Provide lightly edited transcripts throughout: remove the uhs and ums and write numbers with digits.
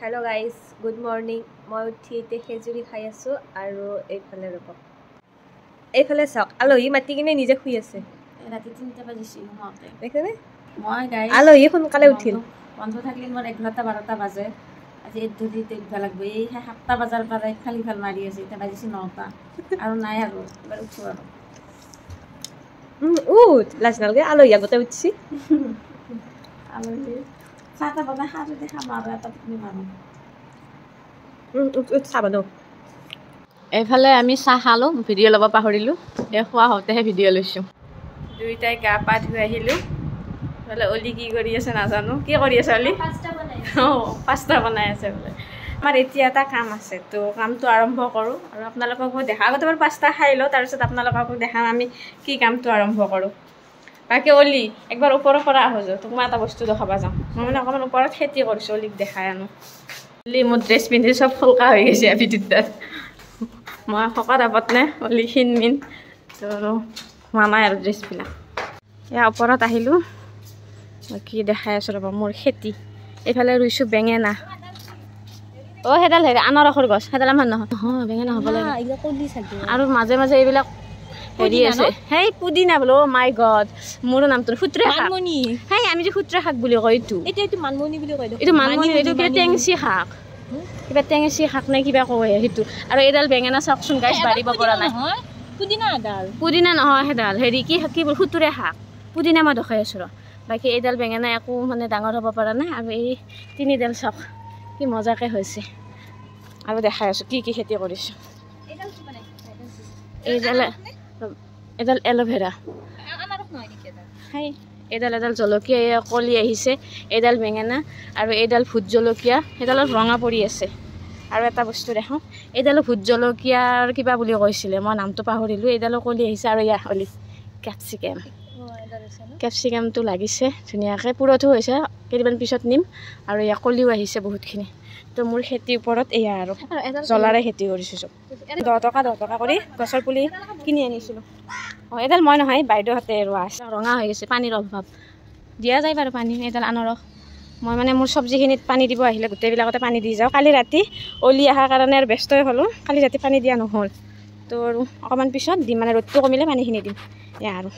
Hello guys, good morning. মই উঠি এতিয়া খেজুৰি খাই আছোঁ আৰু এইফালে ৰ'ব এইফালে চাওক আলহী মাতি কিনে নিজে শুই আছে ৰাতি 3টা বাজিছিল মতে দেখেনে মই গাইছ আলহী সোনকালে উঠিল বন্ধ থাকিলে মোৰ 11টা 12টা বাজে আজি এদিতে উঠা লাগবে এই 7টা বাজাৰ পৰা খালি খাল মাৰি আছে এটা বাজিছে 9টা আৰু নাই আৰু এবাৰ উঠো আৰু উঠ লাজ নালগে আলহী আগতে উঠছি আলহী 7টা বাজে হাজে দেখা মাৰা এটা তুমি মাৰো উঠ চাবা ন এইফালে আমি চাহ খালো ভিডিঅ' ল'ব পাহৰিলোঁ খোৱা হওঁতেহে ভিডিঅ' লৈছোঁ দুইটাই গা পা ধুই আহিলোঁ বোলে অলি কি কৰি আছে নাজানো কি কৰি আছে অলি পাস্তা বনাই আছে বোলে আমাৰ এতিয়া এটা কাম আছে তো কামটো আৰম্ভ কৰোঁ আৰু আপোনালোককো দেখা আগতে বাৰু পাস্তা খাই লওঁ তাৰপিছত আপোনালোককো দেখাম আমি কি কামটো আৰম্ভ কৰোঁ বাকী অলি একবাৰ ওপৰৰ পৰা আহোঁ যাওঁ তোক মই এটা বস্তু দেখাব যাওঁ মই মানে অকণমান ওপৰত খেতি কৰিছোঁ অলিক দেখাই আনো অলি মোৰ ড্ৰেছ পিন্ধি চব ফুলকা হৈ গৈছে ভিডিঅ'ত মই শকত আপত নে অলি ক্ষীণমিন তো হোৱা নাই আৰু ড্ৰেছবিলাক এয়া ওপৰত আহিলোঁ কি দেখাই আছোঁ ৰ'ব মোৰ খেতি এইফালে ৰুইছোঁ বেঙেনা সেইডাল হেৰি আনাৰসৰ গছ সেইডাল আমাৰ নহয় বেঙেনা হ'ব লাগে আৰু মাজে মাজে এইবিলাক হেৰি আছে সেই পুদিনা বোলো মাই গড মোৰো নামটো সুত্ৰে শাক সেই আমি যে সুত্ৰে শাক বুলি কয় এইটো মানমনি বুলি কয় এইটো মানমনি এইটো কিবা টেঙচি শাক কিবা টেঙচি শাক নে কিবা কয় সেইটো আৰু এইডাল বেঙেনা চাওকচোন গাইছ বাঢ়িব পৰা নাই পুদিনা নহয় সেইডাল হেৰি কি কি সুতুৰে শাক পুদিনা মই দেখাই আছোঁ ৰ বাকী এইডাল বেঙেনা একো মানে ডাঙৰ হ'ব পৰা নাই আৰু এই তিনিডাল চাওক কি মজাকৈ হৈছে আৰু দেখাই আছোঁ কি কি খেতি কৰিছোঁ এইডাল এল'ভেৰা সেই এইডাল এডাল জলকীয়া কলি আহিছে এইডাল বেঙেনা আৰু এইডাল ভোট জলকীয়া সেইডালত ৰঙা পৰি আছে আৰু এটা বস্তু দেখাওঁ এইডালো ভোট জলকীয়াৰ কিবা বুলি কৈছিলে মই নামটো পাহৰিলোঁ এইডালো কলি আহিছে আৰু ইয়াৰ অলি কেপচিকামটো লাগিছে ধুনীয়াকৈ পুৰঠো হৈছে কেইদিনমান পিছত নিম আৰু ইয়াৰ কলিও আহিছে বহুতখিনি তো মোৰ খেতিৰ ওপৰত এয়া আৰু জ্বলাৰে খেতি কৰিছোঁ চব 10 টকা কৰি গছৰ পুলি কিনি আনিছিলোঁ এইডাল মই নহয় বাইদেউহঁতে ৰোৱা আছে ৰঙা হৈ গৈছে পানীৰ অভাৱ দিয়া যায় বাৰু পানী এইডাল আনাৰস মই মানে মোৰ চব্জিখিনিত পানী দিব আহিলে গোটেইবিলাকতে পানী দি যাওঁ কালি ৰাতি অলি অহাৰ কাৰণে আৰু ব্যস্তই হ'লোঁ কালি ৰাতি পানী দিয়া নহ'ল তো আৰু অকণমান পিছত দিম মানে ৰ'দটো কমিলে পানীখিনি দিম এয়া আৰু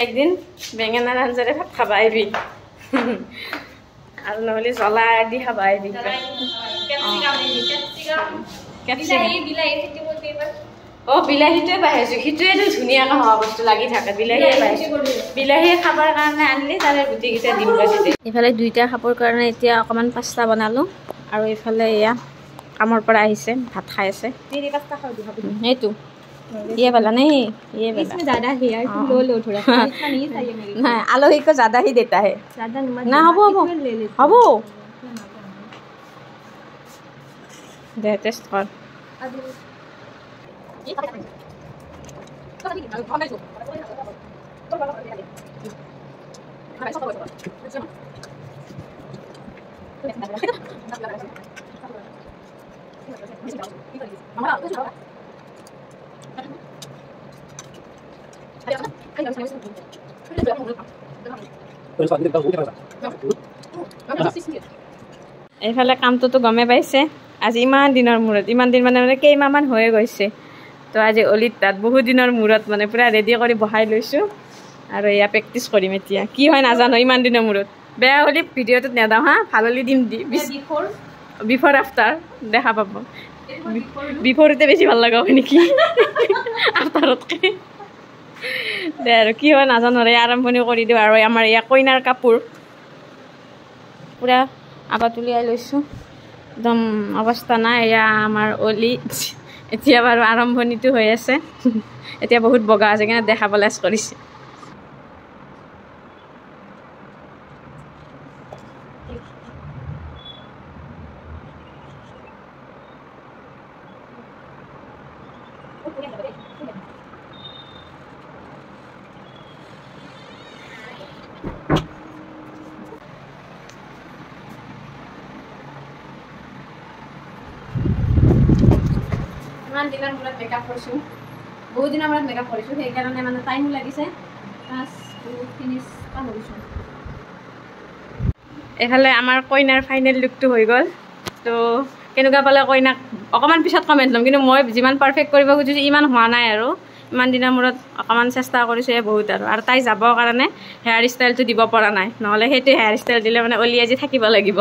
একদিন বেঙেনাৰ আঞ্জাৰে ভাত খাবা আহিবি আৰু নহ'লে জ্বলা দি খাবা আহিবি বিলাহীটোৱে পাইছোঁ সিটোৱেতো ধুনীয়াকৈ হোৱা বস্তু লাগি থাকে বিলাহীয়ে পাইছোঁ বিলাহীয়ে খাবৰ কাৰণে আনিলে তাৰে গুটিকেইটা দিম এইফালে দুইটা খাবৰ কাৰণে এতিয়া অকণমান পাস্তা বনালোঁ আৰু এইফালে এয়া কামৰ পৰা আহিছে ভাত খাই আছে সেইটো ये वाला नहीं ये वाला इसमें ज़्यादा है यार तुम लो थोड़ा इतना नहीं चाहिए मेरे को नहीं आलू को ज़्यादा ही देता है ज़्यादा ना हबो हबो दे टेस्ट कर এইফালে কামটোতো গমে পাইছে আজি ইমান দিনৰ মূৰত ইমান দিন মানে কেইমাহমান হৈয়ে গৈছে তো আজি অলিত তাত বহুত দিনৰ মূৰত মানে পূৰা ৰেডি কৰি বহাই লৈছোঁ আৰু এয়া প্ৰেক্টিছ কৰিম এতিয়া কি হয় নাজানো ইমান দিনৰ মূৰত বেয়া হ'লে ভিডিঅ'টোত নেদাওঁ হা ভাল হ'লে দিম বিফৰ আফটাৰ দেখা পাব বিফৰতে বেছি ভাল লগা হয় নেকি আফটাৰতকৈ দে আৰু কি হয় নাজানো আৰু আৰম্ভণি কৰি দিওঁ আৰু আমাৰ ইয়াৰ কইনাৰ কাপোৰ পূৰা আগত উলিয়াই লৈছোঁ একদম অৱস্থা নাই এয়া আমাৰ অলি এতিয়া বাৰু আৰম্ভণিটো হৈ আছে এতিয়া বহুত বগা আছে কিন্তু দেখাব লাজ কৰিছে ইমান দিনৰ মূৰত মেকআপ কৰিছোঁ বহুত দিনৰ মূৰত মেকআপ কৰিছোঁ সেইকাৰণে মানে টাইমো লাগিছে 5 2 ফিনিছ পাহৰিছোঁ এইফালে আমাৰ কইনাৰ ফাইনেল লুকটো হৈ গ'ল তো কেনেকুৱা পালে কইনাক অকণমান পিছত কমেণ্ট ল'ম কিন্তু মই যিমান পাৰফেক্ট কৰিব খুজিছোঁ ইমান হোৱা নাই আৰু ইমান দিনৰ মূৰত অকণমান চেষ্টা কৰিছোঁ বহুত আৰু তাই যাবৰ কাৰণে হেয়াৰ ষ্টাইলটো দিব পৰা নাই নহ'লে সেইটো হেয়াৰ ষ্টাইল দিলে মানে অলি আজি থাকিব লাগিব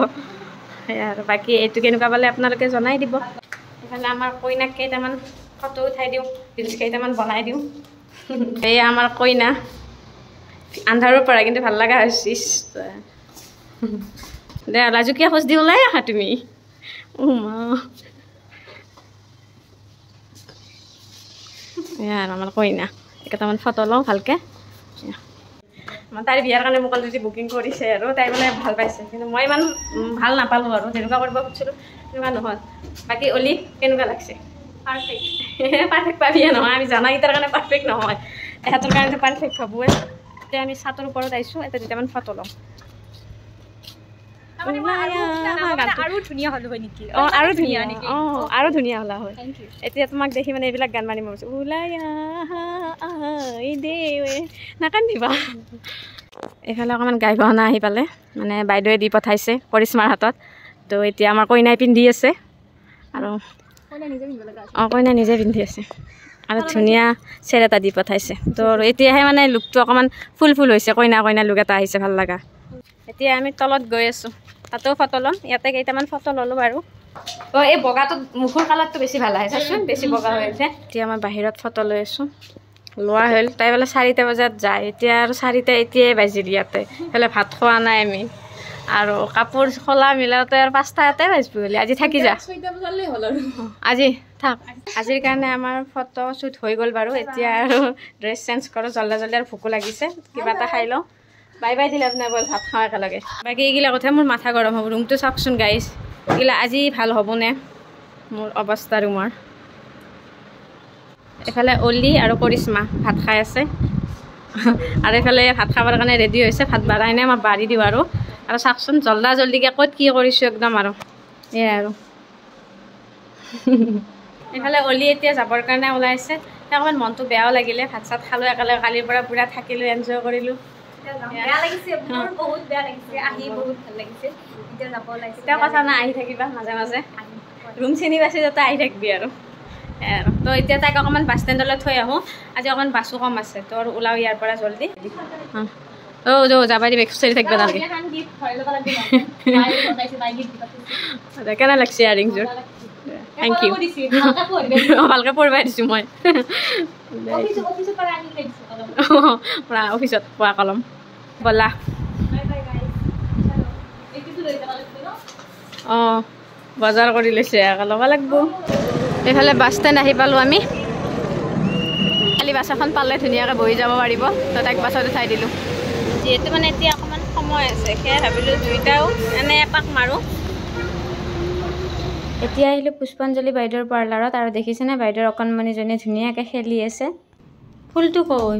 সেয়া আৰু বাকী এইটো কেনেকুৱা পালে আপোনালোকে জনাই দিব এইফালে আমাৰ কইনাক কেইটামান ফটো উঠাই দিওঁ ৰিলচ কেইটামান বনাই দিওঁ এয়া আমাৰ কইনা আন্ধাৰৰ পৰা কিন্তু ভাল লগা হৈছে দে লাজুকীয়া খোজ দি ওলাই আহা তুমি এয়া আমাৰ কইনা কেইটামান ফটো লওঁ ভালকৈ তাইৰ বিয়াৰ কাৰণে মোক অলৰেডি বুকিং কৰিছে আৰু তাই মানে ভাল পাইছে কিন্তু মই ইমান ভাল নাপালোঁ আৰু যেনেকুৱা কৰিব খুজিছিলোঁ তেনেকুৱা নহ'ল বাকী অলি কেনেকুৱা লাগছে পাৰফেক্ট পাৰফেক্ট পাবিয়ে নহয় আমি জানা ইটাৰ কাৰণে পাৰফেক্ট নহয় এহেঁতৰ কাৰণেতো পাৰফেক্ট ভাবোঁৱে এতিয়া আমি ছাতৰ ওপৰত আহিছোঁ এটা দুটামান ফটো লওঁ আৰু ধুনীয়া হ'লো হয় নেকি অঁ আৰু ধুনীয়া অঁ আৰু ধুনীয়া হ'লা হয় এতিয়া তোমাক দেখি মানে এইবিলাক গান মাৰিব কৈছোঁ ওলাই দে নাকান্দিবা এইফালে অকণমান গাই গহনা আহি পালে মানে বাইদেৱে দি পঠাইছে কৰিশ্মাৰ হাতত তো এতিয়া আমাৰ কইনাই পিন্ধি আছে আৰু অঁ কইনাই নিজে পিন্ধি আছে আৰু ধুনীয়া চেট এটা দি পঠাইছে তো এতিয়াহে মানে লুকটো অকণমান ফুল হৈছে কইনা লুক এটা আহিছে ভাল লগা এতিয়া আমি তলত গৈ আছোঁ তাতেও ফটো ল'ম ইয়াতে কেইটামান ফটো ল'লোঁ বাৰু অঁ এই বগাটো মুখৰ কালাৰটো বেছি ভাল আহে চাচোন বেছি বগা হৈ আছে এতিয়া মই বাহিৰত ফটো লৈ আছোঁ লোৱা হ'ল তাই বোলে 4টা বজাত যায় এতিয়া আৰু 4টা এতিয়াই বাজিল ইয়াতে এইফালে ভাত খোৱা নাই আমি আৰু কাপোৰ খোলা মিলাওঁতে আৰু 5টাতে বাজিব বুলি আজি থাকি যা 6টা বজালৈ হ'ল আৰু আজি থাক আজিৰ কাৰণে আমাৰ ফটো শ্বুট হৈ গ'ল বাৰু এতিয়া আৰু ড্ৰেছ চেঞ্জ কৰোঁ জল্দি আৰু ভোকো লাগিছে কিবা এটা খাই লওঁ বাই বাই দিলে আপোনাৰ বল ভাত খাওঁ একেলগে বাকী এইগিলা কথা মোৰ মাথা গৰম হ'ব ৰুমটো চাওকচোন গাইছ এইগিলা আজি ভাল হ'বনে মোৰ অৱস্থা ৰুমৰ এইফালে অলি আৰু কৰিশ্মা ভাত খাই আছে আৰু এইফালে ভাত খাবৰ কাৰণে ৰেডি হৈছে ভাত বাঢ়াই নাই মই বাঢ়ি দিওঁ আৰু চাওকচোন জল্দিকৈ ক'ত কি কৰিছোঁ একদম আৰু এয়াই আৰু এইফালে অলি এতিয়া যাবৰ কাৰণে ওলাইছে অকণমান মনটো বেয়াও লাগিলে ভাত চাত খালোঁ একেলগে কালিৰ পৰা পুৰা থাকিলোঁ এনজয় কৰিলোঁ বেয়া লাগিছে বহুত বেয়া লাগিছে আহি বহুত ভাল লাগিছে এতিয়া যাব ওলাইছে এতিয়া কথা নাই আহি থাকিবা মাজে মাজে ৰুম চিনি বাচি যাতে আহি থাকিবি আৰু তো এতিয়া তাইক অকণমান বাছ ষ্টেণ্ডলৈ থৈ আহোঁ আজি অকণমান বাছো কম আছে তো আৰু ওলাওঁ ইয়াৰ পৰা জল্দি যাবা দিবি চলি থাকিব নালাগে কেনে লাগছে ইয়াৰিংযোৰ থেংক ইউ ভালকৈ পঢ়িবাই দিছোঁ মই অফিচত পোৱা কলম ব'লা অঁ বজাৰ কৰি লৈছে ল'ব লাগিব এইফালে বাছ ষ্টেণ্ড আহি পালোঁ আমি খালি বাছ এখন পালে ধুনীয়াকৈ বহি যাব পাৰিব তো তাইক বাছত উঠাই দিলোঁ যিহেতু মানে এতিয়া অকণমান সময় আছে সেয়ে ভাবিলোঁ দুইটাও এনেই এপাক মাৰোঁ এতিয়া আহিলোঁ পুষ্পাঞ্জলি বাইদেউৰ পাৰ্লাৰত আৰু দেখিছেনে বাইদেউৰ অকণমানিজনীয়ে ধুনীয়াকৈ খেলি আছে ফুলটো কৈ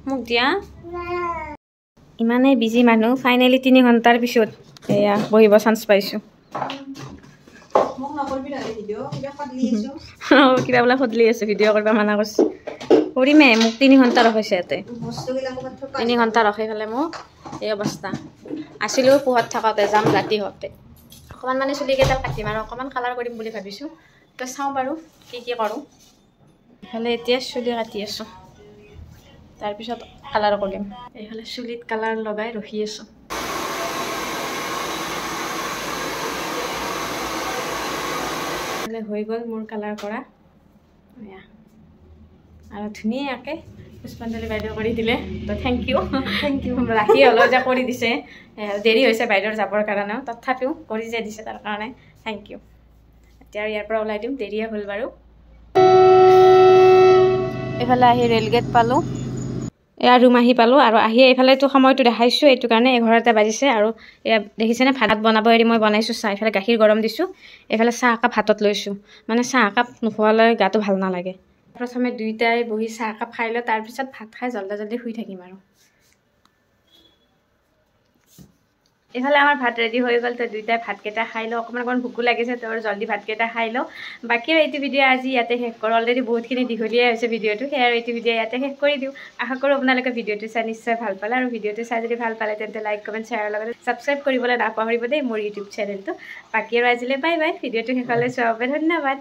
মোক দিয়া ইমানেই বিজি মানুহ ফাইনেলি 3 ঘণ্টাৰ পিছত এয়া বহিব চান্স পাইছোঁ কিবা বোলে সদলি আছে ভিডিঅ' কৰিব মানা কৰিছে কৰিমে মোক 3 ঘণ্টা ৰখাইছে ইয়াতে 3 ঘণ্টা ৰখাই পেলাই মোক এই অৱস্থা আছিলোঁ পোহৰত থাকোঁতে যাম ৰাতি হওঁতে অকণমান মানে চুলিকেইডাল কাটিম আৰু অকণমান কালাৰ কৰিম বুলি ভাবিছোঁ তো চাওঁ বাৰু কি কৰোঁ এইফালে এতিয়া চুলি কাটি আছোঁ তাৰপিছত কালাৰ কৰিম এইফালে চুলিত কালাৰ লগাই ৰখি আছোঁ হৈ গ'ল মোৰ কালাৰ কৰা আৰু ধুনীয়াকৈ পুষ্পাঞ্জলি বাইদেউ কৰি দিলে তো থেংক ইউ ৰাখি হ'লেও যে কৰি দিছে দেৰি হৈছে বাইদেউৰ যাবৰ কাৰণেও তথাপিও কৰি যে দিছে তাৰ কাৰণে থেংক ইউ এতিয়া ইয়াৰ পৰা ওলাই দিম দেৰিয়ে হ'ল বাৰু এইফালে আহি ৰেলগেট পালোঁ এয়া ৰুম আহি পালোঁ আৰু আহি এইফালেতো সময়টো দেখাইছোঁ এইটো কাৰণে 11টা বাজিছে আৰু এয়া দেখিছেনে ভাত বনাব এৰি মই বনাইছোঁ চাহ এইফালে গাখীৰ গৰম দিছোঁ এইফালে চাহ একাপ হাতত লৈছোঁ মানে চাহ একাপ নোখোৱালৈ গাটো ভাল নালাগে প্ৰথমে দুইটাই বহি চাহ একাপ খাই লৈ তাৰপিছত ভাত খাই জল্দি শুই থাকিম আৰু এইফালে আমাৰ ভাত ৰেডি হৈ গ'ল, তো দুইটাই ভাতকেইটা খাই লওঁ, অকণমান ভোকো লাগিছে, তো জল্দি ভাতকেইটা খাই লওঁ। বাকী আৰু এইটো ভিডিঅ' আজি ইয়াতে শেষ কৰোঁ, অলৰেডি বহুতখিনি দীঘলীয়া হৈছে ভিডিঅ'টো, সেয়া আৰু এইটো ভিডিঅ' ইয়াতে শেষ কৰি দিওঁ। আশা কৰোঁ আপোনালোকে ভিডিঅ'টো চাই নিশ্চয় ভাল পালে, আৰু ভিডিঅ'টো চাই যদি ভাল পালে তেন্তে লাইক কমেণ্ট শ্বেয়াৰৰ লগতে ছাবস্ক্ৰাইব কৰিবলৈ নাপাহৰিব দেই মোৰ ইউটিউব চেনেলটো। বাকী আৰু আজিলৈ বাই বাই, ভিডিঅ'টো শেষলৈ চোৱাৰ বাবে ধন্যবাদ।